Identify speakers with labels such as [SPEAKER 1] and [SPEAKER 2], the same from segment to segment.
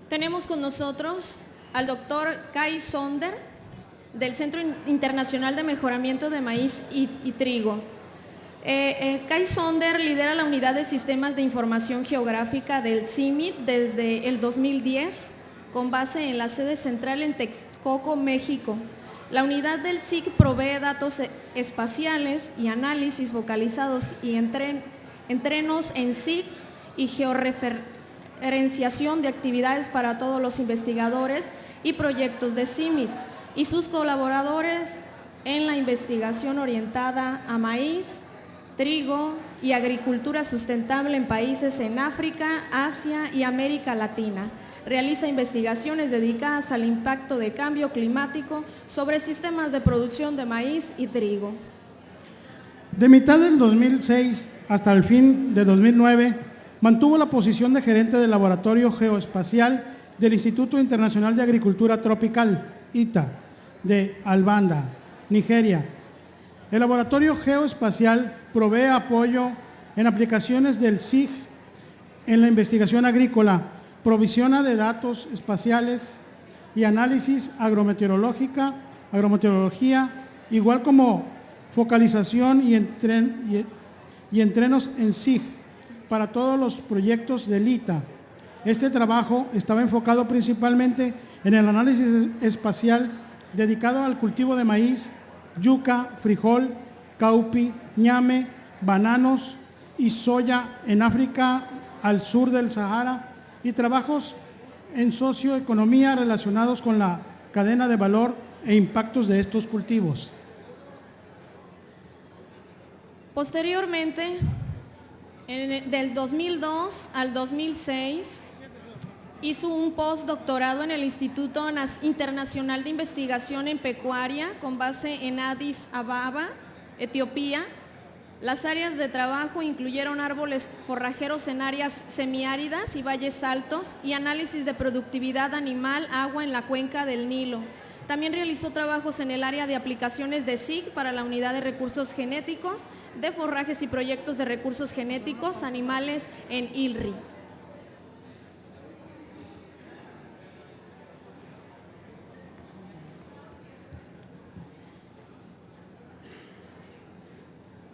[SPEAKER 1] Tenemos con nosotros al doctor Kai Sonder, del Centro Internacional de Mejoramiento de Maíz y Trigo. Kai Sonder lidera la unidad de sistemas de información geográfica del CIMMYT desde el 2010, con base en la sede central en Texcoco, México. La unidad del SIC provee datos espaciales y análisis vocalizados y entrenos en SIC y georreferenciación de actividades para todos los investigadores y proyectos de CIMMYT y sus colaboradores en la investigación orientada a maíz, trigo y agricultura sustentable en países en África, Asia y América Latina. Realiza investigaciones dedicadas al impacto de cambio climático sobre sistemas de producción de maíz y trigo.
[SPEAKER 2] De mitad del 2006 hasta el fin de 2009, mantuvo la posición de gerente del Laboratorio Geoespacial del Instituto Internacional de Agricultura Tropical, ITA, de Albanda, Nigeria. El Laboratorio Geoespacial provee apoyo en aplicaciones del SIG en la investigación agrícola, provisiona de datos espaciales y análisis agrometeorología, igual como focalización y entrenos en SIG para todos los proyectos del ITA. Este trabajo estaba enfocado principalmente en el análisis espacial dedicado al cultivo de maíz, yuca, frijol, caupi, ñame, bananos y soya en África al sur del Sahara, y trabajos en socioeconomía relacionados con la cadena de valor e impactos de estos cultivos.
[SPEAKER 1] Posteriormente, del 2002 al 2006, hizo un postdoctorado en el Instituto Internacional de Investigación en Pecuaria con base en Addis Ababa, Etiopía. Las áreas de trabajo incluyeron árboles forrajeros en áreas semiáridas y valles altos y análisis de productividad animal, agua en la cuenca del Nilo. También realizó trabajos en el área de aplicaciones de SIG para la unidad de recursos genéticos, de forrajes y proyectos de recursos genéticos animales en ILRI.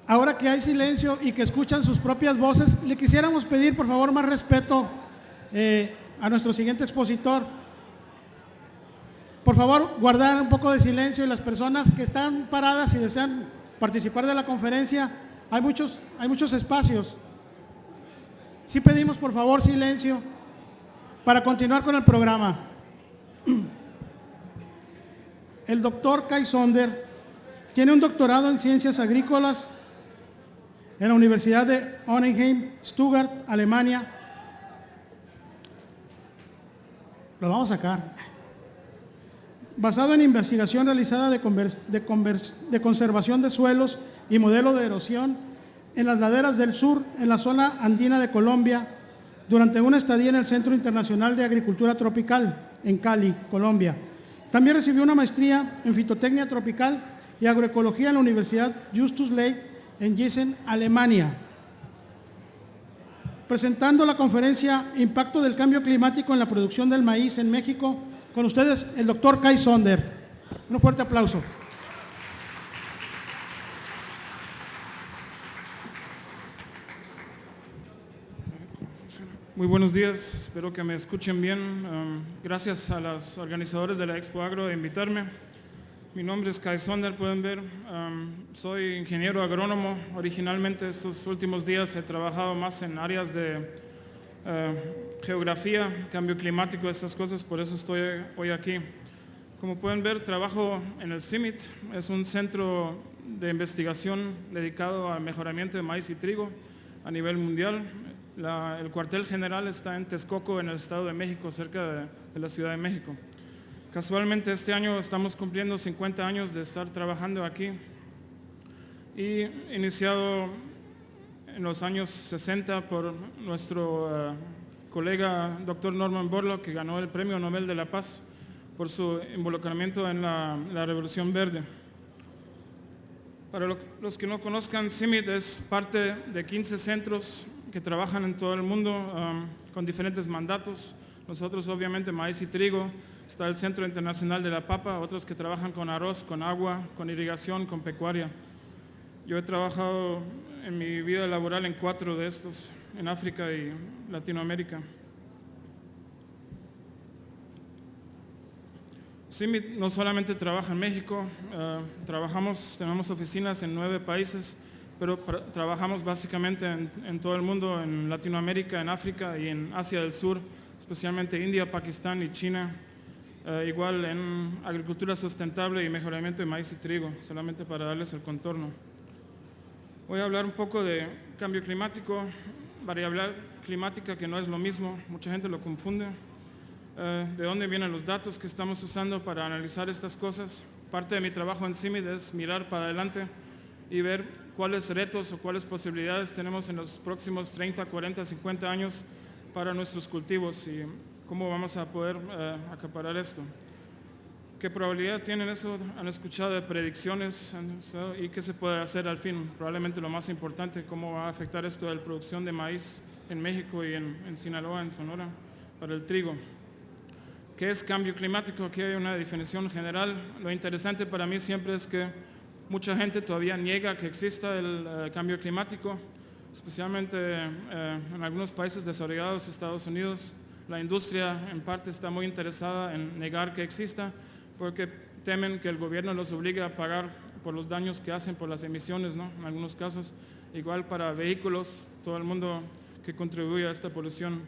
[SPEAKER 2] Ahora que hay silencio y que escuchan sus propias voces, le quisiéramos pedir, por favor, más respeto a nuestro siguiente expositor. Por favor, guardar un poco de silencio, y las personas que están paradas y desean participar de la conferencia, hay muchos espacios. Sí pedimos, por favor, silencio para continuar con el programa. El doctor Kai Sonder tiene un doctorado en Ciencias Agrícolas en la Universidad de Hohenheim, Stuttgart, Alemania. Lo vamos a sacar. Basado en investigación realizada de conservación de suelos y modelo de erosión en las laderas del sur, en la zona andina de Colombia, durante una estadía en el Centro Internacional de Agricultura Tropical, en Cali, Colombia. También recibió una maestría en fitotecnia tropical y agroecología en la Universidad Justus Liebig en Gießen, Alemania. Presentando la conferencia Impacto del Cambio Climático en la Producción del Maíz en México, con ustedes el doctor Kai Sonder. Un fuerte aplauso.
[SPEAKER 3] Muy buenos días, espero que me escuchen bien. Gracias a los organizadores de la Expo Agro de invitarme. Mi nombre es Kai Sonder, pueden ver. Soy ingeniero agrónomo. Originalmente estos últimos días he trabajado más en áreas de geografía, cambio climático, estas cosas, por eso estoy hoy aquí. Como pueden ver, trabajo en el CIMMYT, es un centro de investigación dedicado al mejoramiento de maíz y trigo a nivel mundial. El cuartel general está en Texcoco, en el Estado de México, cerca de la Ciudad de México. Casualmente este año estamos cumpliendo 50 años de estar trabajando aquí y iniciado en los años 60 por nuestro colega Dr. Norman Borlaug, que ganó el Premio Nobel de la Paz por su involucramiento en la Revolución Verde. Para los que no conozcan, CIMMYT es parte de 15 centros que trabajan en todo el mundo con diferentes mandatos. Nosotros obviamente maíz y trigo, está el Centro Internacional de la Papa, otros que trabajan con arroz, con agua, con irrigación, con pecuaria. Yo he trabajado en mi vida laboral en 4 de estos, en África y Latinoamérica. CIMIT no solamente trabaja en México, tenemos oficinas en 9 países, pero trabajamos básicamente en todo el mundo, en Latinoamérica, en África y en Asia del Sur, especialmente India, Pakistán y China, igual en agricultura sustentable y mejoramiento de maíz y trigo, solamente para darles el contorno. Voy a hablar un poco de cambio climático, variabilidad climática, que no es lo mismo, mucha gente lo confunde. De dónde vienen los datos que estamos usando para analizar estas cosas. Parte de mi trabajo en CIMIT es mirar para adelante y ver cuáles retos o cuáles posibilidades tenemos en los próximos 30, 40, 50 años para nuestros cultivos y cómo vamos a poder acaparar esto. ¿Qué probabilidad tienen eso? Han escuchado de predicciones y qué se puede hacer al fin. Probablemente lo más importante, cómo va a afectar esto a la producción de maíz en México y en Sinaloa, en Sonora, para el trigo. ¿Qué es cambio climático? Aquí hay una definición general. Lo interesante para mí siempre es que mucha gente todavía niega que exista el cambio climático, especialmente en algunos países desarrollados, Estados Unidos. La industria en parte está muy interesada en negar que exista porque temen que el gobierno los obligue a pagar por los daños que hacen por las emisiones, ¿no? En algunos casos, igual para vehículos, todo el mundo que contribuye a esta polución.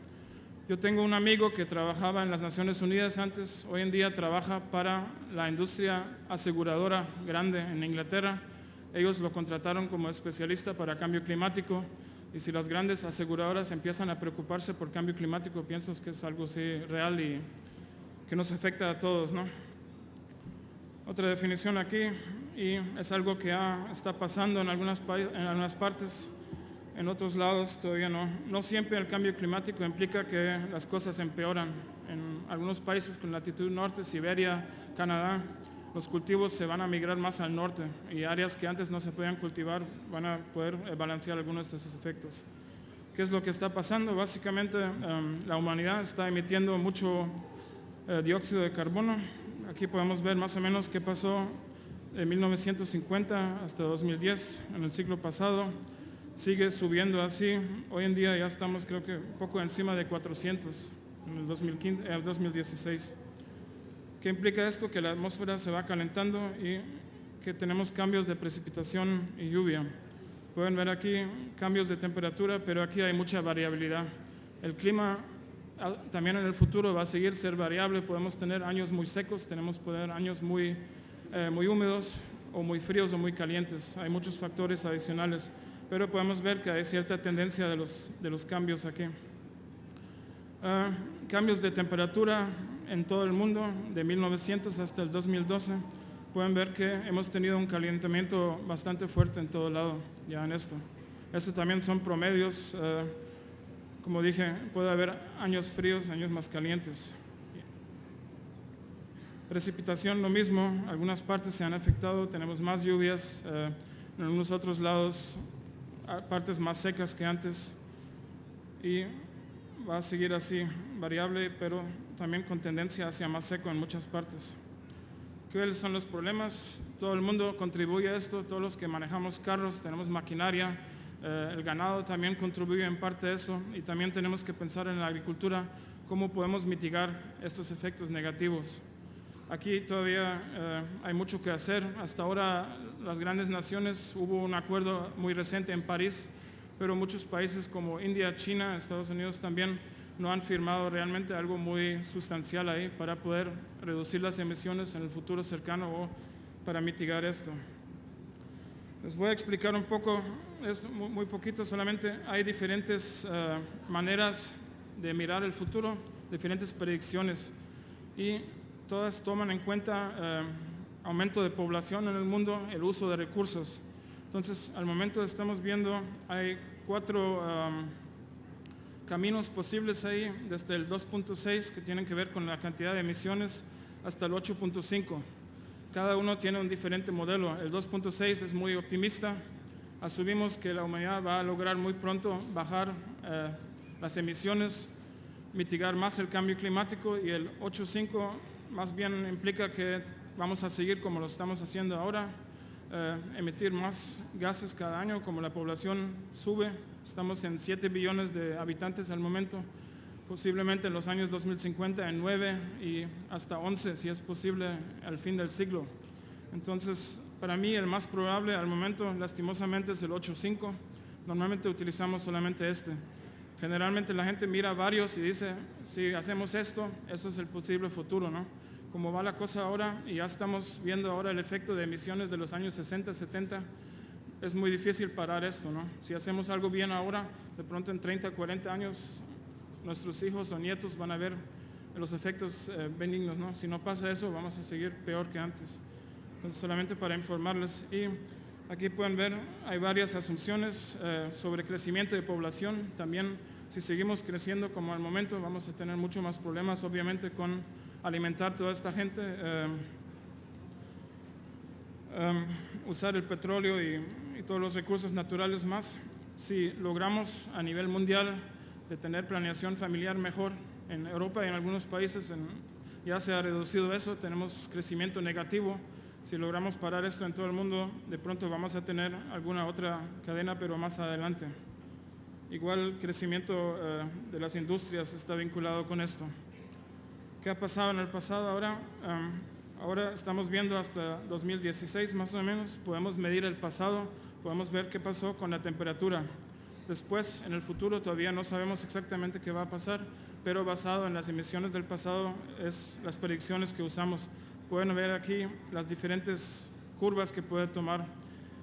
[SPEAKER 3] Yo tengo un amigo que trabajaba en las Naciones Unidas antes, hoy en día trabaja para la industria aseguradora grande en Inglaterra. Ellos lo contrataron como especialista para cambio climático y si las grandes aseguradoras empiezan a preocuparse por cambio climático, pienso que es algo así real y que nos afecta a todos, ¿no? Otra definición aquí, y es algo que está pasando en algunas partes. En otros lados todavía no. No siempre el cambio climático implica que las cosas empeoran. En algunos países con latitud norte, Siberia, Canadá, los cultivos se van a migrar más al norte y áreas que antes no se podían cultivar van a poder balancear algunos de esos efectos. ¿Qué es lo que está pasando? Básicamente la humanidad está emitiendo mucho dióxido de carbono. Aquí podemos ver más o menos qué pasó de 1950 hasta 2010, en el siglo pasado. Sigue subiendo así. Hoy en día ya estamos creo que un poco encima de 400 en el 2016. ¿Qué implica esto? Que la atmósfera se va calentando y que tenemos cambios de precipitación y lluvia. Pueden ver aquí cambios de temperatura, pero aquí hay mucha variabilidad. El clima también en el futuro va a seguir ser variable. Podemos tener años muy secos, tenemos años muy húmedos o muy fríos o muy calientes. Hay muchos factores adicionales. Pero podemos ver que hay cierta tendencia de los cambios aquí. Cambios de temperatura en todo el mundo, de 1900 hasta el 2012. Pueden ver que hemos tenido un calentamiento bastante fuerte en todo lado, ya en esto. Esto también son promedios. Como dije, puede haber años fríos, años más calientes. Precipitación, lo mismo. Algunas partes se han afectado, tenemos más lluvias. En algunos otros lados, partes más secas que antes y va a seguir así, variable, pero también con tendencia hacia más seco en muchas partes. ¿Cuáles son los problemas? Todo el mundo contribuye a esto, todos los que manejamos carros, tenemos maquinaria, el ganado también contribuye en parte a eso y también tenemos que pensar en la agricultura, cómo podemos mitigar estos efectos negativos. Aquí todavía hay mucho que hacer. Hasta ahora las grandes naciones, hubo un acuerdo muy reciente en París, pero muchos países como India, China, Estados Unidos también no han firmado realmente algo muy sustancial ahí para poder reducir las emisiones en el futuro cercano o para mitigar esto. Les voy a explicar un poco, es muy poquito solamente. Hay diferentes maneras de mirar el futuro, diferentes predicciones y todas toman en cuenta aumento de población en el mundo, el uso de recursos. Entonces, al momento estamos viendo, hay 4 caminos posibles ahí, desde el 2.6, que tienen que ver con la cantidad de emisiones, hasta el 8.5. Cada uno tiene un diferente modelo. El 2.6 es muy optimista. Asumimos que la humanidad va a lograr muy pronto bajar las emisiones mitigar más el cambio climático, y el 8.5 más bien implica que vamos a seguir como lo estamos haciendo ahora, emitir más gases cada año como la población sube. Estamos en 7 billones de habitantes al momento, posiblemente en los años 2050 en 9 y hasta 11 si es posible al fin del siglo. Entonces, para mí el más probable al momento, lastimosamente, es el 8.5. Normalmente utilizamos solamente este. Generalmente la gente mira varios y dice, si hacemos esto, eso es el posible futuro, ¿no? Como va la cosa ahora, y ya estamos viendo ahora el efecto de emisiones de los años 60, 70, es muy difícil parar esto, ¿no? Si hacemos algo bien ahora, de pronto en 30, 40 años, nuestros hijos o nietos van a ver los efectos benignos, ¿no? Si no pasa eso, vamos a seguir peor que antes. Entonces, solamente para informarles. Y aquí pueden ver, hay varias asunciones sobre crecimiento de población. También, si seguimos creciendo como al momento, vamos a tener mucho más problemas, obviamente, con alimentar toda esta gente, usar el petróleo y todos los recursos naturales más. Si logramos a nivel mundial de tener planeación familiar mejor, en Europa y en algunos países ya se ha reducido eso, tenemos crecimiento negativo. Si logramos parar esto en todo el mundo, de pronto vamos a tener alguna otra cadena, pero más adelante. Igual crecimiento de las industrias está vinculado con esto. ¿Qué ha pasado en el pasado ahora? Ahora estamos viendo hasta 2016 más o menos, podemos medir el pasado, podemos ver qué pasó con la temperatura. Después, en el futuro, todavía no sabemos exactamente qué va a pasar, pero basado en las emisiones del pasado es las predicciones que usamos. Pueden ver aquí las diferentes curvas que puede tomar.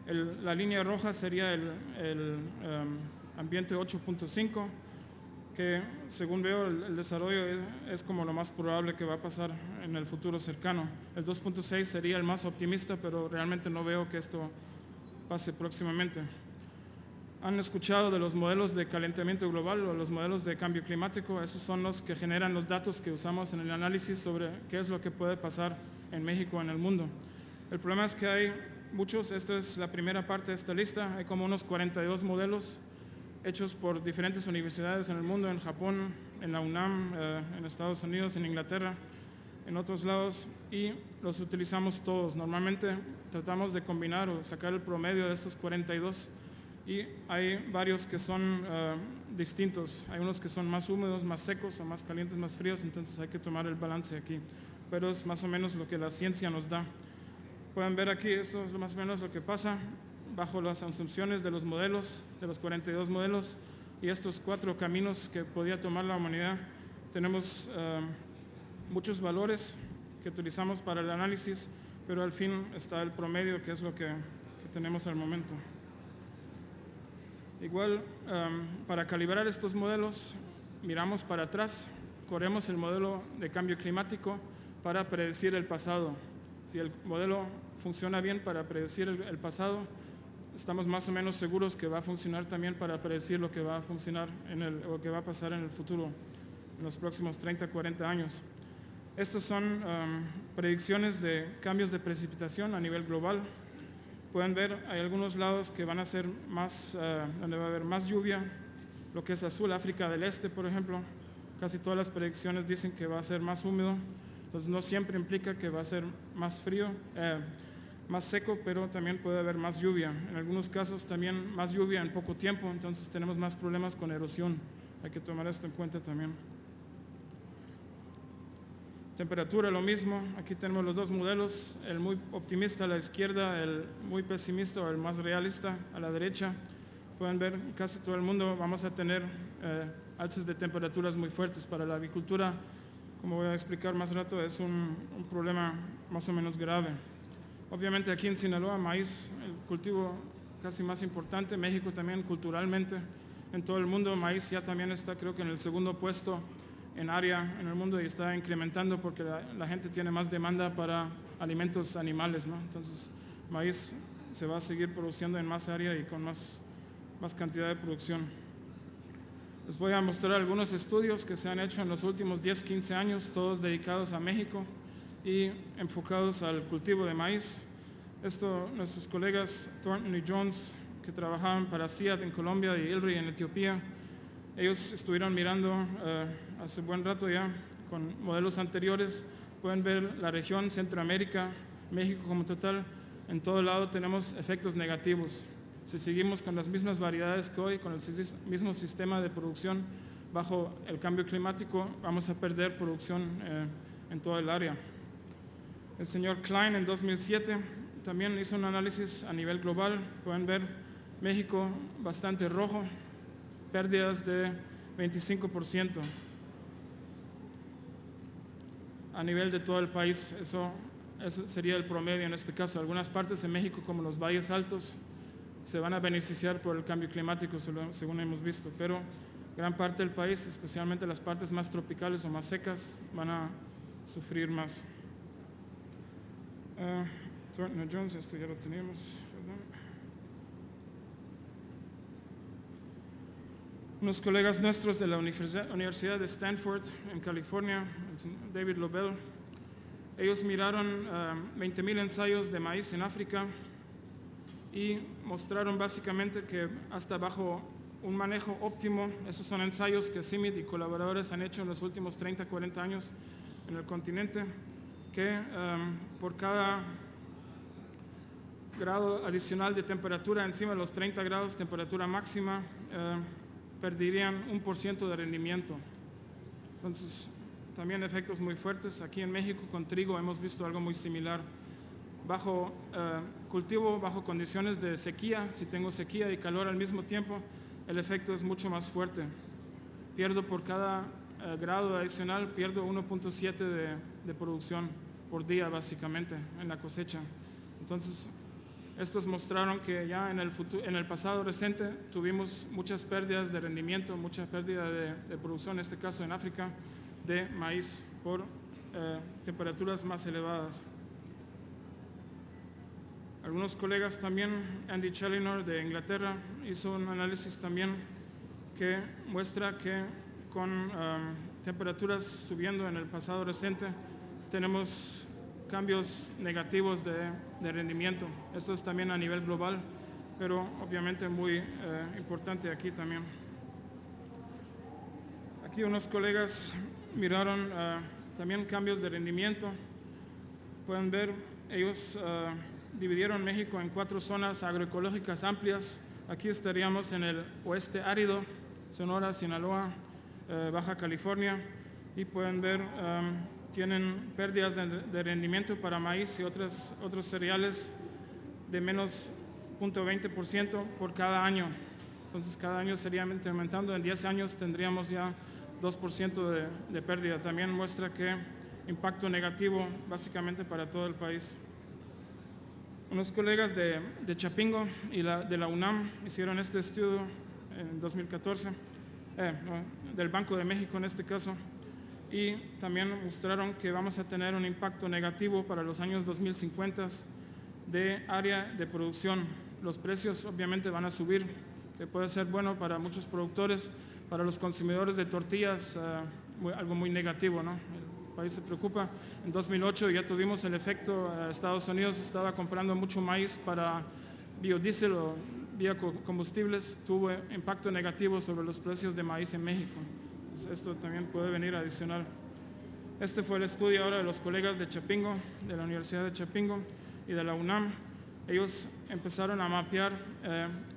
[SPEAKER 3] La línea roja sería el ambiente 8.5, que según veo el desarrollo es como lo más probable que va a pasar en el futuro cercano. El 2.6 sería el más optimista, pero realmente no veo que esto pase próximamente. ¿Han escuchado de los modelos de calentamiento global o los modelos de cambio climático? Esos son los que generan los datos que usamos en el análisis sobre qué es lo que puede pasar en México, en el mundo. El problema es que hay muchos, esta es la primera parte de esta lista, hay como unos 42 modelos hechos por diferentes universidades en el mundo, en Japón, en la UNAM, en Estados Unidos, en Inglaterra, en otros lados, y los utilizamos todos. Normalmente tratamos de combinar o sacar el promedio de estos 42, y hay varios que son distintos. Hay unos que son más húmedos, más secos, o más calientes, más fríos, entonces hay que tomar el balance aquí. Pero es más o menos lo que la ciencia nos da. Pueden ver aquí, esto es más o menos lo que pasa bajo las asunciones de los modelos, de los 42 modelos, y estos 4 caminos que podía tomar la humanidad. Tenemos muchos valores que utilizamos para el análisis, pero al fin está el promedio, que es lo que tenemos al momento. Igual, para calibrar estos modelos, miramos para atrás, corremos el modelo de cambio climático para predecir el pasado. Si el modelo funciona bien para predecir el pasado, estamos más o menos seguros que va a funcionar también para predecir lo que va a funcionar o que va a pasar en el futuro, en los próximos 30, 40 años. Estas son predicciones de cambios de precipitación a nivel global. Pueden ver, hay algunos lados que van a ser más, donde va a haber más lluvia, lo que es azul, África del Este, por ejemplo. Casi todas las predicciones dicen que va a ser más húmedo, entonces no siempre implica que va a ser más frío, más seco, pero también puede haber más lluvia. En algunos casos también más lluvia en poco tiempo, entonces tenemos más problemas con erosión. Hay que tomar esto en cuenta también. Temperatura, lo mismo. Aquí tenemos los dos modelos, el muy optimista a la izquierda, el muy pesimista o el más realista a la derecha. Pueden ver, casi todo el mundo vamos a tener alzas de temperaturas muy fuertes. Para la agricultura, como voy a explicar más rato, es un problema más o menos grave. Obviamente aquí en Sinaloa, maíz, el cultivo casi más importante. México también culturalmente. En todo el mundo, maíz ya también está, creo que en el segundo puesto en área en el mundo, y está incrementando porque la gente tiene más demanda para alimentos animales, ¿no? Entonces, maíz se va a seguir produciendo en más área y con más cantidad de producción. Les voy a mostrar algunos estudios que se han hecho en los últimos 10, 15 años, todos dedicados a México y enfocados al cultivo de maíz. Esto, nuestros colegas Thornton y Jones, que trabajaban para CIAT en Colombia y ILRI en Etiopía, Ellos estuvieron mirando hace buen rato ya con modelos anteriores. Pueden ver la región Centroamérica, México como total. En todo lado tenemos efectos negativos. Si seguimos con las mismas variedades que hoy, con el mismo sistema de producción bajo el cambio climático, vamos a perder producción en todo el área. El señor Klein en 2007 también hizo un análisis a nivel global. Pueden ver México bastante rojo, pérdidas de 25% a nivel de todo el país. Eso sería el promedio en este caso. Algunas partes de México, como los valles altos, se van a beneficiar por el cambio climático, según hemos visto, pero gran parte del país, especialmente las partes más tropicales o más secas, van a sufrir más. Thornton Jones, esto ya lo teníamos, perdón. Unos colegas nuestros de la Universidad de Stanford en California, David Lobel, ellos miraron 20,000 ensayos de maíz en África y mostraron básicamente que hasta bajo un manejo óptimo, esos son ensayos que CIMMYT y colaboradores han hecho en los últimos 30, 40 años en el continente, que por cada grado adicional de temperatura encima de los 30 grados, temperatura máxima, perderían 1% de rendimiento. Entonces, también efectos muy fuertes. Aquí en México con trigo hemos visto algo muy similar. Bajo cultivo, bajo condiciones de sequía, si tengo sequía y calor al mismo tiempo, el efecto es mucho más fuerte. Pierdo por cada grado adicional, pierdo 1.7 de producción por día básicamente en la cosecha. Entonces, estos mostraron que ya en el pasado reciente tuvimos muchas pérdidas de rendimiento, mucha pérdida de producción, en este caso en África, de maíz por temperaturas más elevadas. Algunos colegas también, Andy Challinor de Inglaterra, hizo un análisis también que muestra que con temperaturas subiendo en el pasado reciente tenemos cambios negativos de rendimiento. Esto es también a nivel global, pero obviamente muy importante aquí también. Aquí unos colegas miraron también cambios de rendimiento. Pueden ver, ellos dividieron México en 4 zonas agroecológicas amplias. Aquí estaríamos en el oeste árido, Sonora, Sinaloa, Baja California, y pueden ver tienen pérdidas de rendimiento para maíz y otros cereales de menos 0.20% por cada año. Entonces cada año sería incrementando. En 10 años tendríamos ya 2% de pérdida. También muestra que impacto negativo básicamente para todo el país. Unos colegas de Chapingo y de la UNAM hicieron este estudio en 2014, del Banco de México en este caso, y también mostraron que vamos a tener un impacto negativo para los años 2050 de área de producción. Los precios obviamente van a subir, que puede ser bueno para muchos productores, para los consumidores de tortillas, algo muy negativo, ¿no? El país se preocupa. En 2008 ya tuvimos el efecto, Estados Unidos estaba comprando mucho maíz para biodiesel o biocombustibles, tuvo impacto negativo sobre los precios de maíz en México. Esto también puede venir adicional. Este fue el estudio ahora de los colegas de Chapingo, de la Universidad de Chapingo y de la UNAM. Ellos empezaron a mapear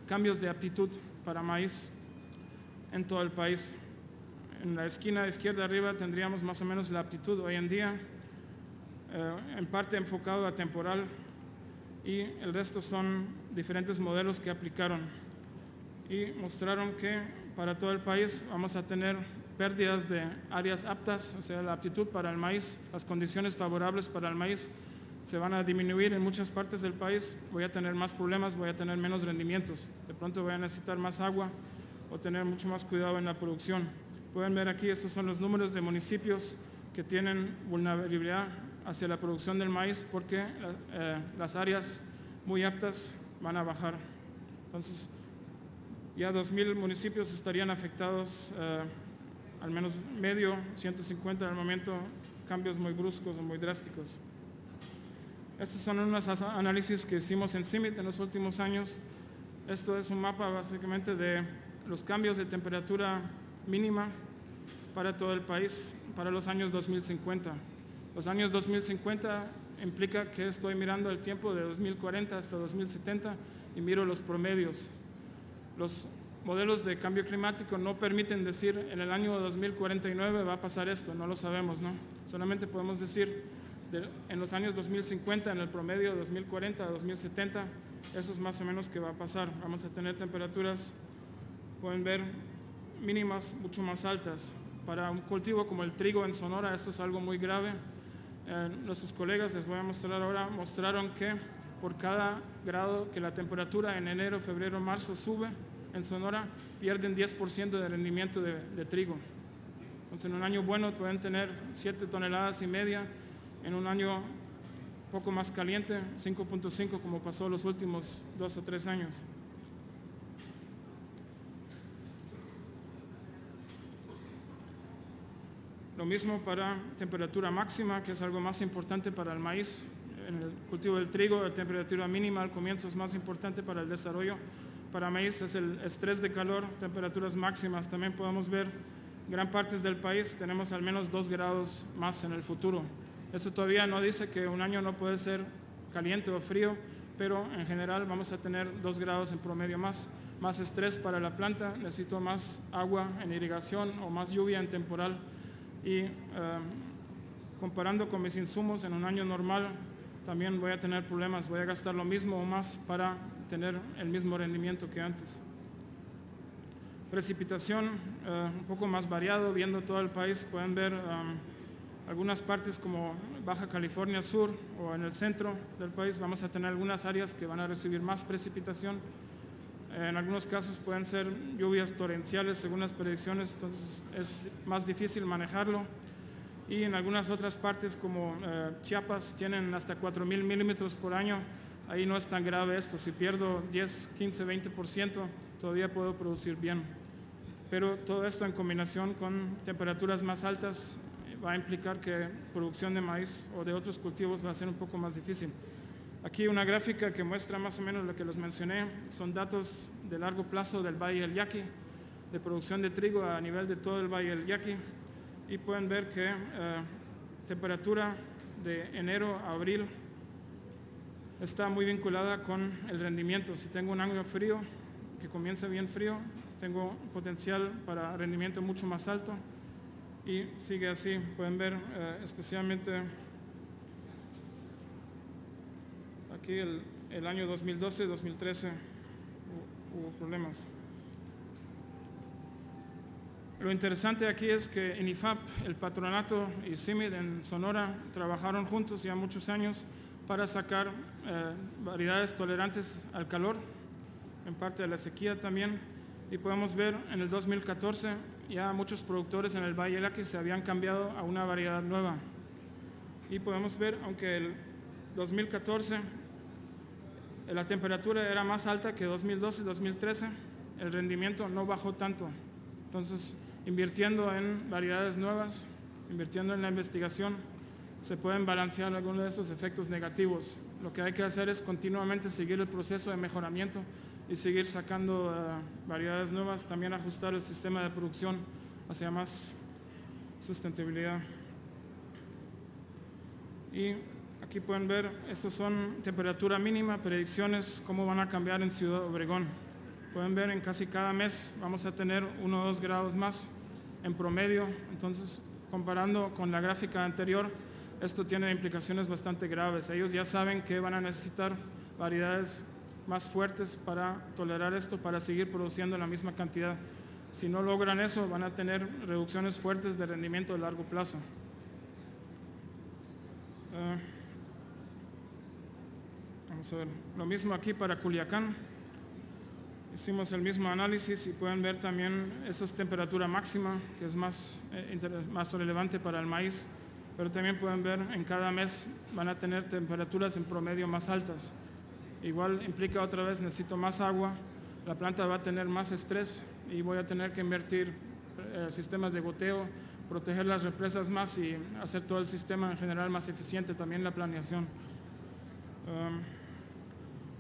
[SPEAKER 3] cambios de aptitud para maíz en todo el país. En la esquina izquierda arriba tendríamos más o menos la aptitud hoy en día, en parte enfocado a temporal, y el resto son diferentes modelos que aplicaron y mostraron que para todo el país vamos a tener pérdidas de áreas aptas, o sea, la aptitud para el maíz, las condiciones favorables para el maíz se van a disminuir en muchas partes del país. Voy a tener más problemas, voy a tener menos rendimientos, de pronto voy a necesitar más agua o tener mucho más cuidado en la producción. Pueden ver aquí, estos son los números de municipios que tienen vulnerabilidad hacia la producción del maíz porque las áreas muy aptas van a bajar. Entonces, ya 2,000 municipios estarían afectados, al menos medio, 150 en el momento, cambios muy bruscos o muy drásticos. Estos son unos análisis que hicimos en CIMMYT en los últimos años. Esto es un mapa básicamente de los cambios de temperatura mínima para todo el país para los años 2050. Los años 2050 implica que estoy mirando el tiempo de 2040 hasta 2070 y miro los promedios. Los modelos de cambio climático no permiten decir en el año 2049 va a pasar esto, no lo sabemos, ¿no? Solamente podemos decir en los años 2050, en el promedio 2040 a 2070, eso es más o menos que va a pasar. Vamos a tener temperaturas, pueden ver, mínimas mucho más altas. Para un cultivo como el trigo en Sonora, esto es algo muy grave. Nuestros colegas, les voy a mostrar ahora, mostraron que por cada grado que la temperatura en enero, febrero, marzo sube en Sonora, pierden 10% de rendimiento de trigo. Entonces, en un año bueno pueden tener 7,5 toneladas. En un año poco más caliente, 5.5, como pasó los últimos 2 o 3 años. Lo mismo para temperatura máxima, que es algo más importante para el maíz. En el cultivo del trigo, la temperatura mínima al comienzo es más importante para el desarrollo. Para maíz es el estrés de calor, temperaturas máximas. También podemos ver gran partes del país tenemos al menos 2 grados más en el futuro. Eso todavía no dice que un año no puede ser caliente o frío, pero en general vamos a tener 2 grados en promedio más estrés para la planta. Necesito más agua en irrigación o más lluvia en temporal. Y comparando con mis insumos en un año normal, también voy a tener problemas, voy a gastar lo mismo o más para tener el mismo rendimiento que antes. Precipitación, un poco más variado, viendo todo el país, pueden ver algunas partes como Baja California Sur o en el centro del país, vamos a tener algunas áreas que van a recibir más precipitación. En algunos casos pueden ser lluvias torrenciales según las predicciones, entonces es más difícil manejarlo. Y en algunas otras partes como Chiapas tienen hasta 4,000 milímetros por año. Ahí no es tan grave esto, si pierdo 10, 15, 20% todavía puedo producir bien. Pero todo esto en combinación con temperaturas más altas va a implicar que producción de maíz o de otros cultivos va a ser un poco más difícil. Aquí una gráfica que muestra más o menos lo que les mencioné, son datos de largo plazo del Valle del Yaqui, de producción de trigo a nivel de todo el Valle del Yaqui, y pueden ver que temperatura de enero a abril está muy vinculada con el rendimiento. Si tengo un año frío, que comienza bien frío, tengo potencial para rendimiento mucho más alto, y sigue así. Pueden ver especialmente aquí el año 2012, 2013 hubo problemas. Lo interesante aquí es que INIFAP, el patronato y CIMID en Sonora trabajaron juntos ya muchos años para sacar variedades tolerantes al calor, en parte de la sequía también, y podemos ver en el 2014 ya muchos productores en el Valle del Yaqui se habían cambiado a una variedad nueva. Y podemos ver, aunque el 2014 la temperatura era más alta que 2012 y 2013, el rendimiento no bajó tanto. Entonces, invirtiendo en variedades nuevas, invirtiendo en la investigación, se pueden balancear algunos de esos efectos negativos. Lo que hay que hacer es continuamente seguir el proceso de mejoramiento y seguir sacando variedades nuevas, también ajustar el sistema de producción hacia más sustentabilidad. Y aquí pueden ver, estos son temperatura mínima, predicciones, cómo van a cambiar en Ciudad Obregón. Pueden ver en casi cada mes vamos a tener 1 o 2 grados más en promedio. Entonces, comparando con la gráfica anterior, esto tiene implicaciones bastante graves. Ellos ya saben que van a necesitar variedades más fuertes para tolerar esto, para seguir produciendo la misma cantidad. Si no logran eso, van a tener reducciones fuertes de rendimiento a largo plazo. Vamos a ver, lo mismo aquí para Culiacán. Hicimos el mismo análisis y pueden ver también esa es temperatura máxima, que es más relevante para el maíz, pero también pueden ver en cada mes van a tener temperaturas en promedio más altas. Igual implica otra vez, necesito más agua, la planta va a tener más estrés y voy a tener que invertir sistemas de goteo, proteger las represas más y hacer todo el sistema en general más eficiente, también la planeación.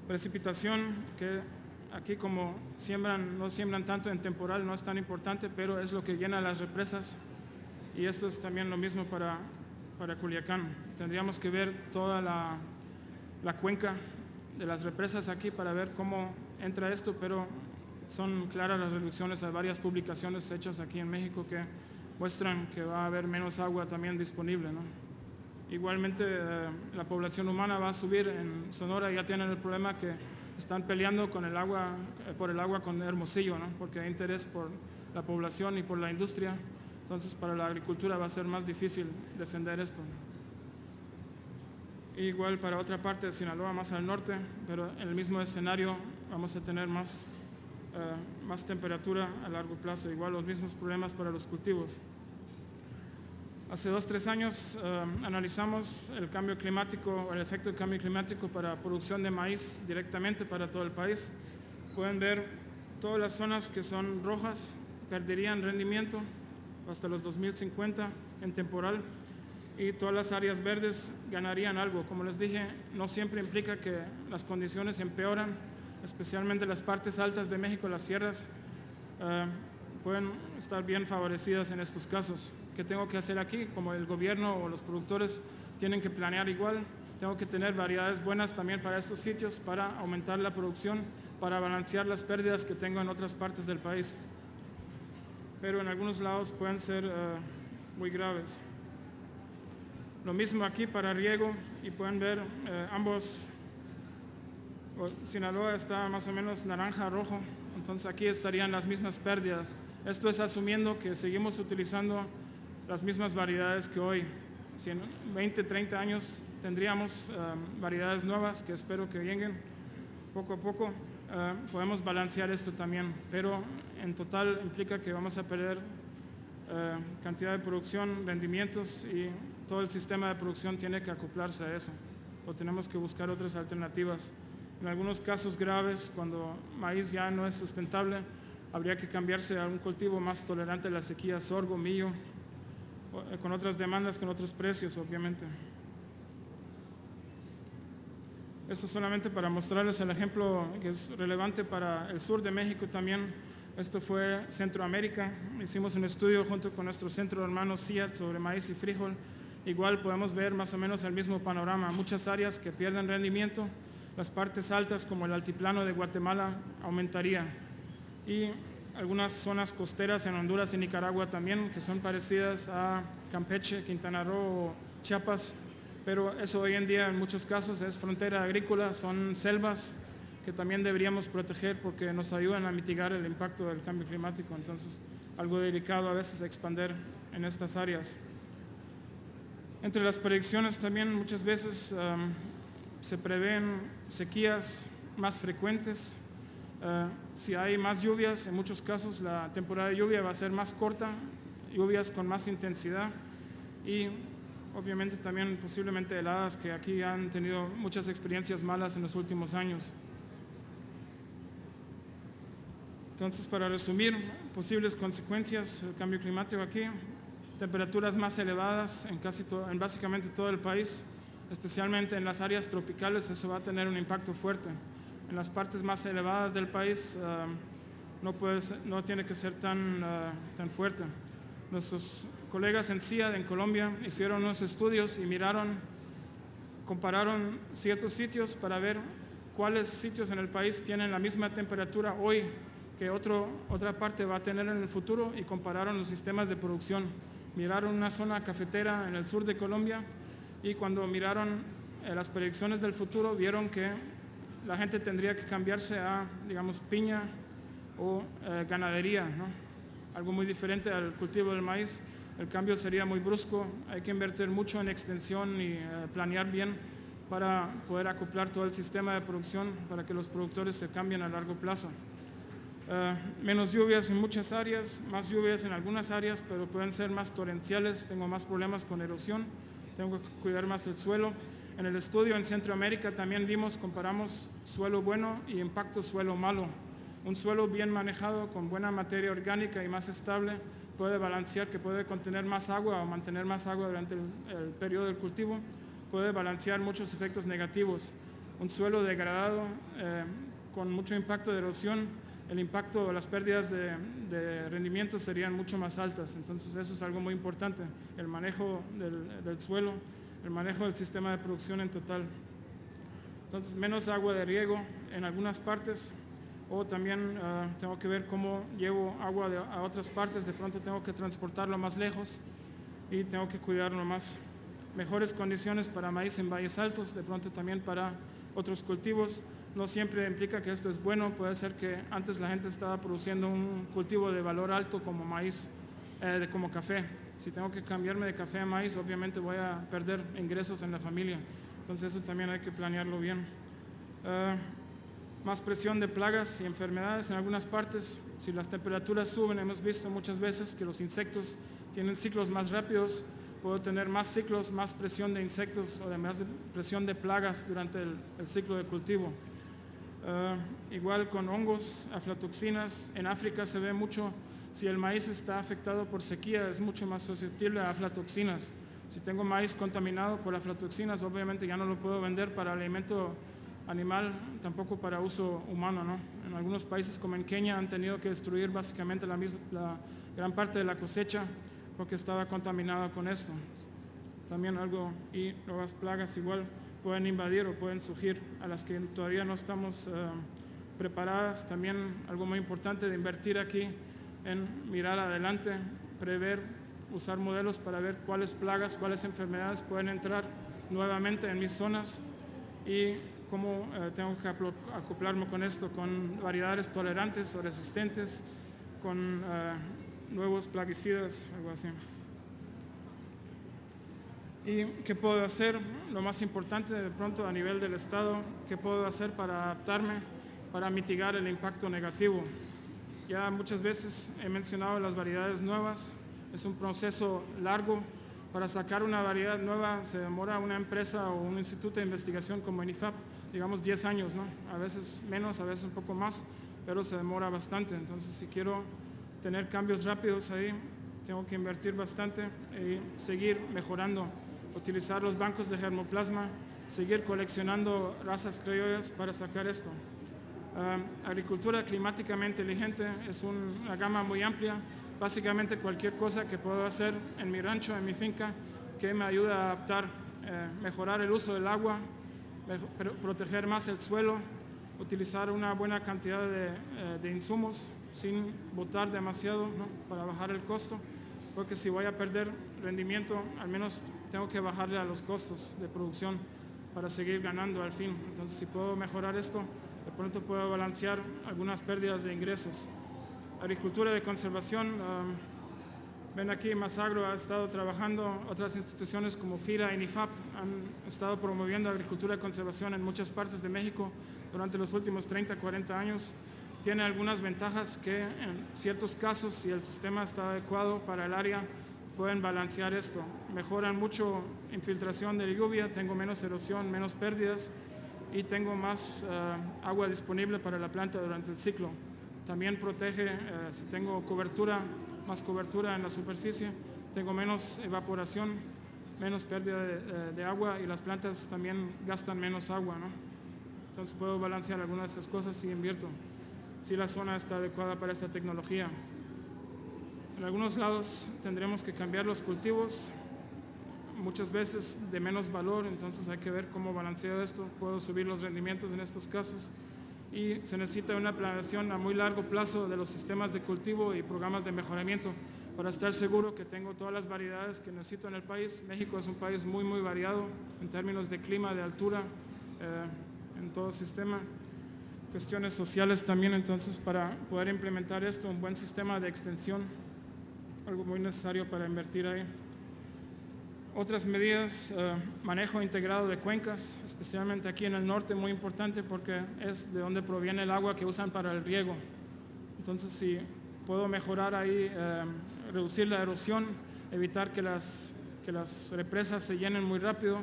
[SPEAKER 3] Precipitación, que aquí como no siembran tanto en temporal, no es tan importante, pero es lo que llena las represas. Y esto es también lo mismo para Culiacán. Tendríamos que ver toda la cuenca de las represas aquí para ver cómo entra esto, pero son claras las reducciones. Hay varias publicaciones hechas aquí en México que muestran que va a haber menos agua también disponible, ¿no? Igualmente la población humana va a subir. En Sonora ya tienen el problema que están peleando con el agua, por el agua con Hermosillo, ¿no? Porque hay interés por la población y por la industria. Entonces para la agricultura va a ser más difícil defender esto. Igual para otra parte de Sinaloa, más al norte, pero en el mismo escenario vamos a tener más temperatura a largo plazo, igual los mismos problemas para los cultivos. Hace 2-3 años analizamos el cambio climático, el efecto del cambio climático para producción de maíz directamente para todo el país. Pueden ver todas las zonas que son rojas perderían rendimiento hasta los 2050 en temporal, y todas las áreas verdes ganarían algo. Como les dije, no siempre implica que las condiciones empeoran, especialmente las partes altas de México, las sierras, pueden estar bien favorecidas en estos casos. ¿Qué tengo que hacer aquí? Como el gobierno o los productores tienen que planear igual, tengo que tener variedades buenas también para estos sitios para aumentar la producción, para balancear las pérdidas que tengo en otras partes del país. Pero en algunos lados pueden ser muy graves. Lo mismo aquí para riego, y pueden ver Sinaloa está más o menos naranja-rojo, entonces aquí estarían las mismas pérdidas. Esto es asumiendo que seguimos utilizando las mismas variedades que hoy. Si en 20-30 años tendríamos variedades nuevas que espero que lleguen poco a poco, podemos balancear esto también, pero en total implica que vamos a perder cantidad de producción, rendimientos, y todo el sistema de producción tiene que acoplarse a eso, o tenemos que buscar otras alternativas. En algunos casos graves, cuando maíz ya no es sustentable, habría que cambiarse a un cultivo más tolerante a la sequía, sorgo, millo, con otras demandas, con otros precios, obviamente. Esto solamente para mostrarles el ejemplo que es relevante para el sur de México también. Esto fue Centroamérica. Hicimos un estudio junto con nuestro centro hermano CIAT sobre maíz y frijol. Igual podemos ver más o menos el mismo panorama. Muchas áreas que pierden rendimiento. Las partes altas, como el altiplano de Guatemala, aumentaría. Y algunas zonas costeras en Honduras y Nicaragua también, que son parecidas a Campeche, Quintana Roo o Chiapas. Pero eso hoy en día en muchos casos es frontera agrícola, son selvas que también deberíamos proteger porque nos ayudan a mitigar el impacto del cambio climático. Entonces, algo delicado a veces expandir en estas áreas. Entre las predicciones también muchas veces se prevén sequías más frecuentes. Si hay más lluvias, en muchos casos la temporada de lluvia va a ser más corta, lluvias con más intensidad, y obviamente también posiblemente heladas, que aquí han tenido muchas experiencias malas en los últimos años. Entonces, para resumir, posibles consecuencias del cambio climático aquí: temperaturas más elevadas en básicamente todo el país, especialmente en las áreas tropicales. Eso va a tener un impacto fuerte. En las partes más elevadas del país no tiene que ser tan fuerte. Nuestros colegas en CIAD en Colombia hicieron unos estudios y compararon ciertos sitios para ver cuáles sitios en el país tienen la misma temperatura hoy que otra parte va a tener en el futuro, y compararon los sistemas de producción. Miraron una zona cafetera en el sur de Colombia, y cuando miraron las predicciones del futuro, vieron que la gente tendría que cambiarse a, digamos, piña o ganadería, ¿no? Algo muy diferente al cultivo del maíz. El cambio sería muy brusco. Hay que invertir mucho en extensión y planear bien para poder acoplar todo el sistema de producción para que los productores se cambien a largo plazo. Menos lluvias en muchas áreas, más lluvias en algunas áreas, pero pueden ser más torrenciales. Tengo más problemas con erosión, tengo que cuidar más el suelo. En el estudio en Centroamérica también comparamos suelo bueno y impacto suelo malo. Un suelo bien manejado, con buena materia orgánica y más estable, puede balancear, que puede contener más agua o mantener más agua durante el periodo del cultivo, puede balancear muchos efectos negativos. Un suelo degradado, con mucho impacto de erosión, el impacto, las pérdidas de rendimiento serían mucho más altas. Entonces eso es algo muy importante, el manejo del suelo, el manejo del sistema de producción en total. Entonces menos agua de riego en algunas partes, o también tengo que ver cómo llevo agua a otras partes. De pronto tengo que transportarlo más lejos y tengo que cuidarlo más. Mejores condiciones para maíz en valles altos, de pronto también para otros cultivos. No siempre implica que esto es bueno. Puede ser que antes la gente estaba produciendo un cultivo de valor alto como maíz, como café. Si tengo que cambiarme de café a maíz, obviamente voy a perder ingresos en la familia. Entonces eso también hay que planearlo bien. Más presión de plagas y enfermedades en algunas partes. Si las temperaturas suben, hemos visto muchas veces que los insectos tienen ciclos más rápidos. Puedo tener más ciclos, más presión de insectos o más presión de plagas durante el ciclo de cultivo. Igual con hongos, aflatoxinas. En África se ve mucho, si el maíz está afectado por sequía, es mucho más susceptible a aflatoxinas. Si tengo maíz contaminado por aflatoxinas, obviamente ya no lo puedo vender para alimento animal, tampoco para uso humano, ¿no? En algunos países como en Kenia han tenido que destruir básicamente la gran parte de la cosecha porque estaba contaminada con esto. También algo, y nuevas plagas igual pueden invadir o pueden surgir a las que todavía no estamos preparadas. También algo muy importante de invertir aquí en mirar adelante, prever, usar modelos para ver cuáles plagas, cuáles enfermedades pueden entrar nuevamente en mis zonas y cómo tengo que acoplarme con esto, con variedades tolerantes o resistentes, con nuevos plaguicidas, algo así. ¿Y qué puedo hacer? Lo más importante de pronto a nivel del Estado, ¿qué puedo hacer para adaptarme, para mitigar el impacto negativo? Ya muchas veces he mencionado las variedades nuevas. Es un proceso largo. Para sacar una variedad nueva se demora una empresa o un instituto de investigación como INIFAP, digamos 10 años, ¿no? A veces menos, a veces un poco más, pero se demora bastante. Entonces, si quiero tener cambios rápidos ahí, tengo que invertir bastante y seguir mejorando, utilizar los bancos de germoplasma, seguir coleccionando razas criollas para sacar esto. Agricultura climáticamente inteligente es una gama muy amplia. Básicamente cualquier cosa que puedo hacer en mi rancho, en mi finca, que me ayude a adaptar, mejorar el uso del agua, proteger más el suelo, utilizar una buena cantidad de insumos sin botar demasiado, ¿no? Para bajar el costo, porque si voy a perder rendimiento, al menos tengo que bajarle a los costos de producción para seguir ganando al fin. Entonces, si puedo mejorar esto, de pronto puedo balancear algunas pérdidas de ingresos. Agricultura de conservación, ven aquí, Masagro ha estado trabajando, otras instituciones como FIRA y NIFAP han estado promoviendo agricultura de conservación en muchas partes de México durante los últimos 30, 40 años. Tiene algunas ventajas que en ciertos casos, si el sistema está adecuado para el área, pueden balancear esto. Mejoran mucho infiltración de lluvia, tengo menos erosión, menos pérdidas y tengo más agua disponible para la planta durante el ciclo. También protege, si tengo cobertura, más cobertura en la superficie, tengo menos evaporación, menos pérdida de agua y las plantas también gastan menos agua, ¿no? Entonces puedo balancear algunas de estas cosas si invierto, si la zona está adecuada para esta tecnología. En algunos lados tendremos que cambiar los cultivos, muchas veces de menos valor, entonces hay que ver cómo balanceo esto, puedo subir los rendimientos en estos casos. Y se necesita una planeación a muy largo plazo de los sistemas de cultivo y programas de mejoramiento para estar seguro que tengo todas las variedades que necesito en el país. México es un país muy, muy variado en términos de clima, de altura, en todo sistema. Cuestiones sociales también, entonces, para poder implementar esto, un buen sistema de extensión, algo muy necesario para invertir ahí. Otras medidas, manejo integrado de cuencas, especialmente aquí en el norte, muy importante porque es de donde proviene el agua que usan para el riego. Entonces, si puedo mejorar ahí, reducir la erosión, evitar que las represas se llenen muy rápido.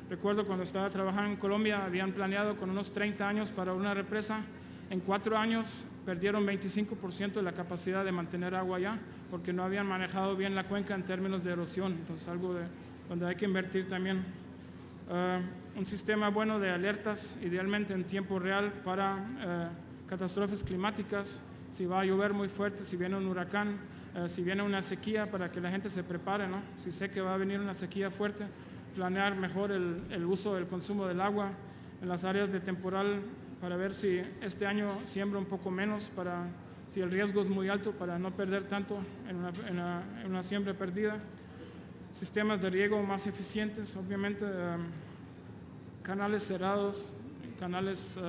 [SPEAKER 3] Recuerdo cuando estaba trabajando en Colombia, habían planeado con unos 30 años para una represa. En 4 años perdieron 25% de la capacidad de mantener agua allá porque no habían manejado bien la cuenca en términos de erosión. Entonces, algo donde hay que invertir también. un sistema bueno de alertas, idealmente en tiempo real para catástrofes climáticas, si va a llover muy fuerte, si viene un huracán, si viene una sequía, para que la gente se prepare, ¿no? Si sé que va a venir una sequía fuerte, planear mejor el uso del consumo del agua en las áreas de temporal, para ver si este año siembra un poco menos, si el riesgo es muy alto, para no perder tanto en una siembra perdida. Sistemas de riego más eficientes, obviamente, canales cerrados, canales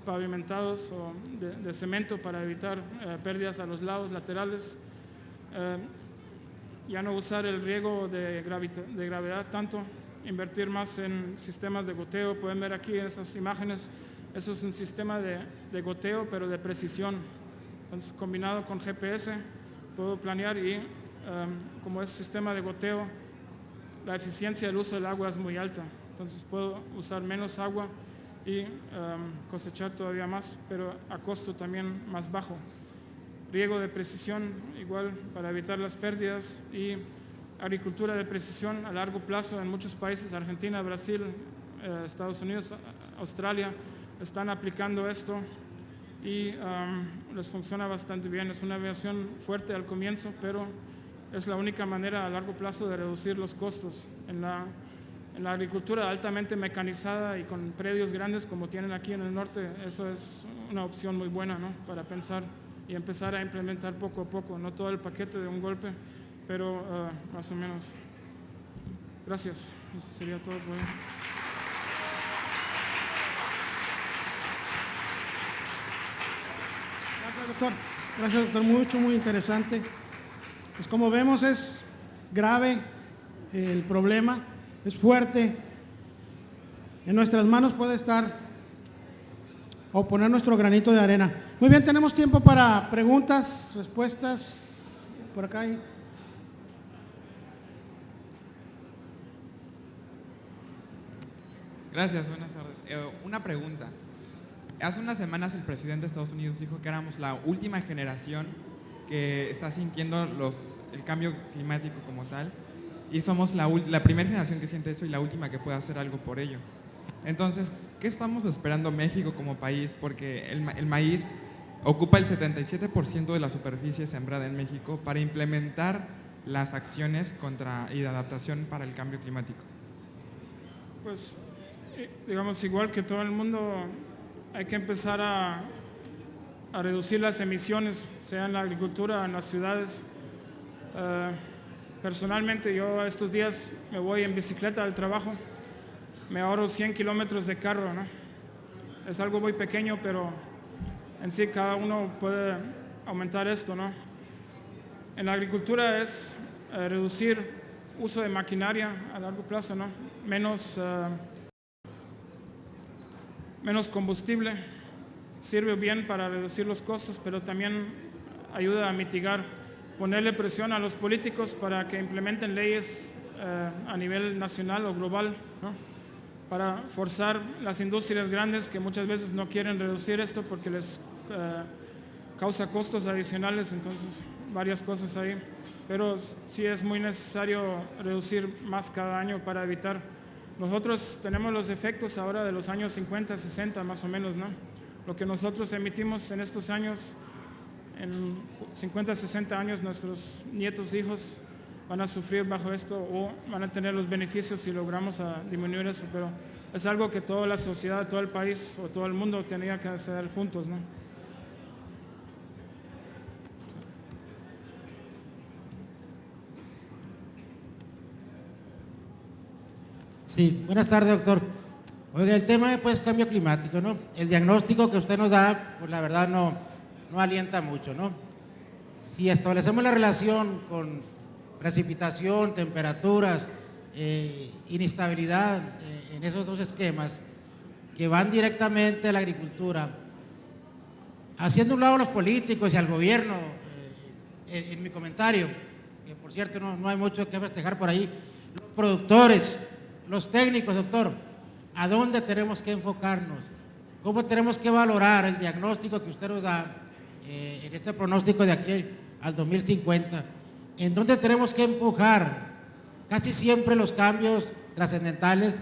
[SPEAKER 3] pavimentados o de cemento para evitar pérdidas a los lados laterales. Ya no usar el riego de gravedad tanto, invertir más en sistemas de goteo. Pueden ver aquí esas imágenes, eso es un sistema de goteo pero de precisión. Entonces, combinado con GPS puedo planear y como es sistema de goteo, la eficiencia del uso del agua es muy alta. Entonces puedo usar menos agua y cosechar todavía más, pero a costo también más bajo. Riego de precisión, igual para evitar las pérdidas, y agricultura de precisión a largo plazo en muchos países, Argentina, Brasil, Estados Unidos, Australia, están aplicando esto y les funciona bastante bien. Es una versión fuerte al comienzo, pero es la única manera a largo plazo de reducir los costos. En la agricultura altamente mecanizada y con predios grandes como tienen aquí en el norte, eso es una opción muy buena, ¿no? Para pensar y empezar a implementar poco a poco, no todo el paquete de un golpe, pero más o menos. Gracias, eso sería todo por hoy.
[SPEAKER 2] Gracias, doctor. Gracias, doctor. Muy interesante. Pues como vemos, es grave el problema, es fuerte. En nuestras manos puede estar o poner nuestro granito de arena. Muy bien, tenemos tiempo para preguntas, respuestas. Por acá hay.
[SPEAKER 4] Gracias, buenas tardes. Una pregunta. Hace unas semanas el presidente de Estados Unidos dijo que éramos la última generación que está sintiendo el cambio climático como tal, y somos la primera generación que siente eso y la última que puede hacer algo por ello. Entonces, ¿qué estamos esperando México como país? Porque el maíz ocupa el 77% de la superficie sembrada en México para implementar las acciones y de adaptación para el cambio climático.
[SPEAKER 3] Pues, digamos, igual que todo el mundo, hay que empezar a reducir las emisiones, sea en la agricultura, en las ciudades. Personalmente, yo estos días me voy en bicicleta al trabajo, me ahorro 100 kilómetros de carro, ¿no? Es algo muy pequeño, pero en sí cada uno puede aumentar esto, ¿no? En la agricultura es reducir uso de maquinaria a largo plazo, ¿no? Menos combustible. Sirve bien para reducir los costos, pero también ayuda a mitigar, ponerle presión a los políticos para que implementen leyes a nivel nacional o global, ¿no? Para forzar las industrias grandes que muchas veces no quieren reducir esto porque les causa costos adicionales, entonces varias cosas ahí. Pero sí es muy necesario reducir más cada año para evitar. Nosotros tenemos los efectos ahora de los años 50, 60 más o menos, ¿no? Lo que nosotros emitimos en estos años, en 50, 60 años, nuestros nietos, hijos van a sufrir bajo esto o van a tener los beneficios si logramos disminuir eso, pero es algo que toda la sociedad, todo el país o todo el mundo tenía que hacer juntos, ¿no?
[SPEAKER 5] Sí, buenas tardes, doctor. Oiga, el tema es pues cambio climático, ¿no? El diagnóstico que usted nos da, pues la verdad no alienta mucho, ¿no? Si establecemos la relación con precipitación, temperaturas, inestabilidad en esos dos esquemas que van directamente a la agricultura, haciendo un lado a los políticos y al gobierno, en mi comentario, que por cierto no hay mucho que festejar por ahí, los productores, los técnicos, doctor, ¿a dónde tenemos que enfocarnos? ¿Cómo tenemos que valorar el diagnóstico que usted nos da en este pronóstico de aquí al 2050? ¿En dónde tenemos que empujar? Casi siempre los cambios trascendentales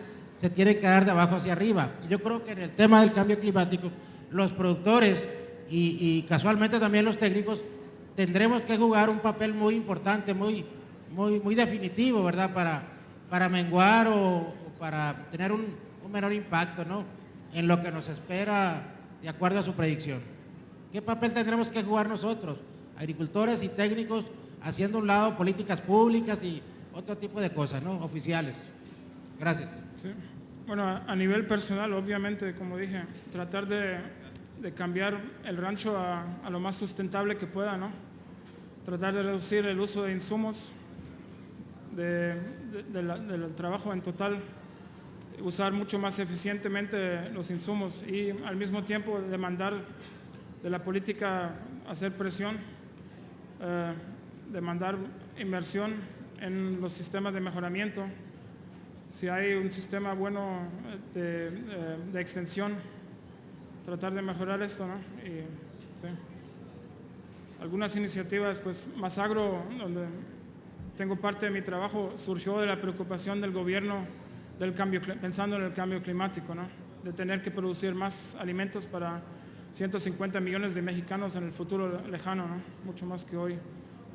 [SPEAKER 5] se tiene que dar de abajo hacia arriba. Yo creo que en el tema del cambio climático, los productores y casualmente también los técnicos tendremos que jugar un papel muy importante, muy definitivo, ¿verdad? Para menguar o para tener un menor impacto, ¿no?, en lo que nos espera de acuerdo a su predicción. ¿Qué papel tendremos que jugar nosotros, agricultores y técnicos, haciendo a un lado políticas públicas y otro tipo de cosas, ¿no?, oficiales? Gracias.
[SPEAKER 3] Sí. Bueno, a nivel personal, obviamente, como dije, tratar de cambiar el rancho a lo más sustentable que pueda, ¿no? Tratar de reducir el uso de insumos, del trabajo en total, usar mucho más eficientemente los insumos y al mismo tiempo demandar de la política, hacer presión, demandar inversión en los sistemas de mejoramiento. Si hay un sistema bueno de extensión, tratar de mejorar esto, ¿no? Y, sí. Algunas iniciativas, pues Más Agro, donde tengo parte de mi trabajo, surgió de la preocupación del gobierno del cambio, pensando en el cambio climático, ¿no?, de tener que producir más alimentos para 150 millones de mexicanos en el futuro lejano, ¿no?, mucho más que hoy.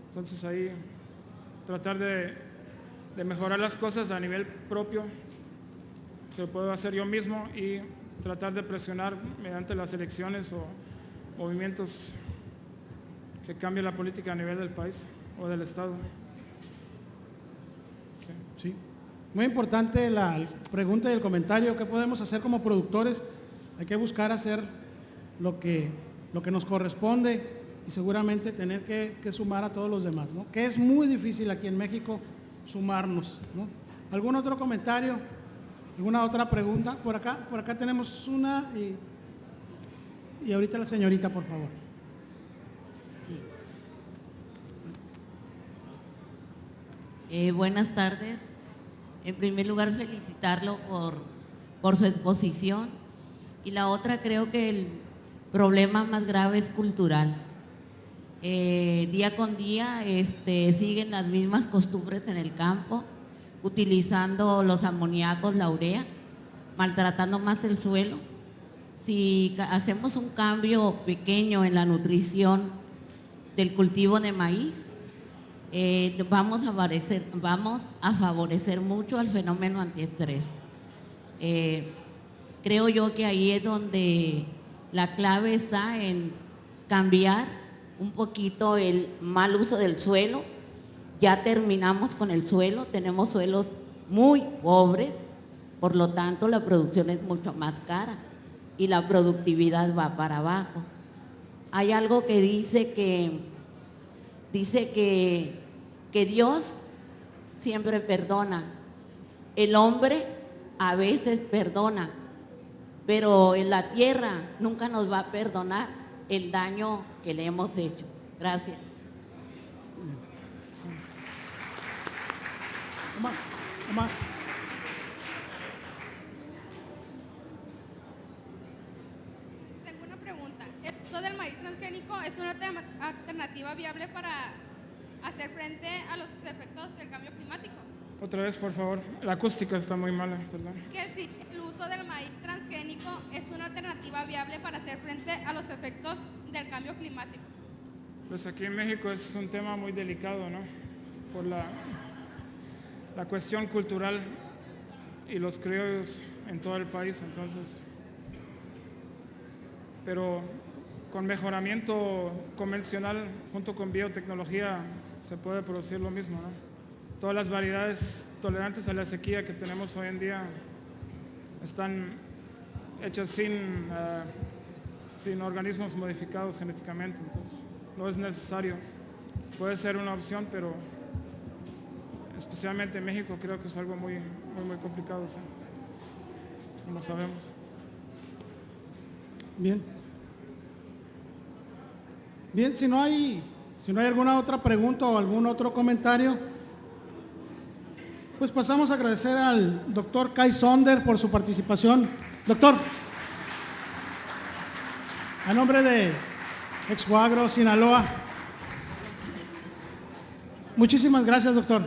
[SPEAKER 3] Entonces ahí tratar de mejorar las cosas a nivel propio, que lo puedo hacer yo mismo, y tratar de presionar mediante las elecciones o movimientos que cambien la política a nivel del país o del Estado.
[SPEAKER 2] Sí. Muy importante la pregunta y el comentario. ¿Qué podemos hacer como productores? Hay que buscar hacer lo que nos corresponde y seguramente tener que sumar a todos los demás, ¿no?, que es muy difícil aquí en México sumarnos, ¿no? ¿Algún otro comentario? ¿Alguna otra pregunta? Por acá tenemos una y ahorita la señorita, por favor.
[SPEAKER 6] Sí. Buenas tardes. En primer lugar, felicitarlo por su exposición. Y la otra, creo que el problema más grave es cultural. Día con día siguen las mismas costumbres en el campo, utilizando los amoníacos, la urea, maltratando más el suelo. Si hacemos un cambio pequeño en la nutrición del cultivo de maíz, vamos a favorecer mucho al fenómeno antiestrés. Creo yo que ahí es donde la clave está en cambiar un poquito el mal uso del suelo. Ya terminamos con el suelo, tenemos suelos muy pobres, por lo tanto la producción es mucho más cara y la productividad va para abajo. Hay algo que dice que Dios siempre perdona, el hombre a veces perdona, pero en la tierra nunca nos va a perdonar el daño que le hemos hecho. Gracias.
[SPEAKER 2] Omar.
[SPEAKER 7] Tengo una pregunta. ¿Esto del maíz transgénico es una alternativa viable para hacer frente a los efectos del cambio climático?
[SPEAKER 3] Otra vez, por favor. La acústica está muy mala, perdón.
[SPEAKER 7] Que si el uso del maíz transgénico es una alternativa viable para hacer frente a los efectos del cambio climático.
[SPEAKER 3] Pues aquí en México es un tema muy delicado, ¿no?, por la cuestión cultural y los criollos en todo el país. Entonces, pero con mejoramiento convencional junto con biotecnología se puede producir lo mismo, ¿no? Todas las variedades tolerantes a la sequía que tenemos hoy en día están hechas sin organismos modificados genéticamente, entonces no es necesario. Puede ser una opción, pero especialmente en México creo que es algo muy complicado, ¿sí?, como sabemos.
[SPEAKER 2] Bien, si no hay alguna otra pregunta o algún otro comentario, pues pasamos a agradecer al doctor Kai Sonder por su participación. Doctor, a nombre de Expoagro Sinaloa, muchísimas gracias, doctor.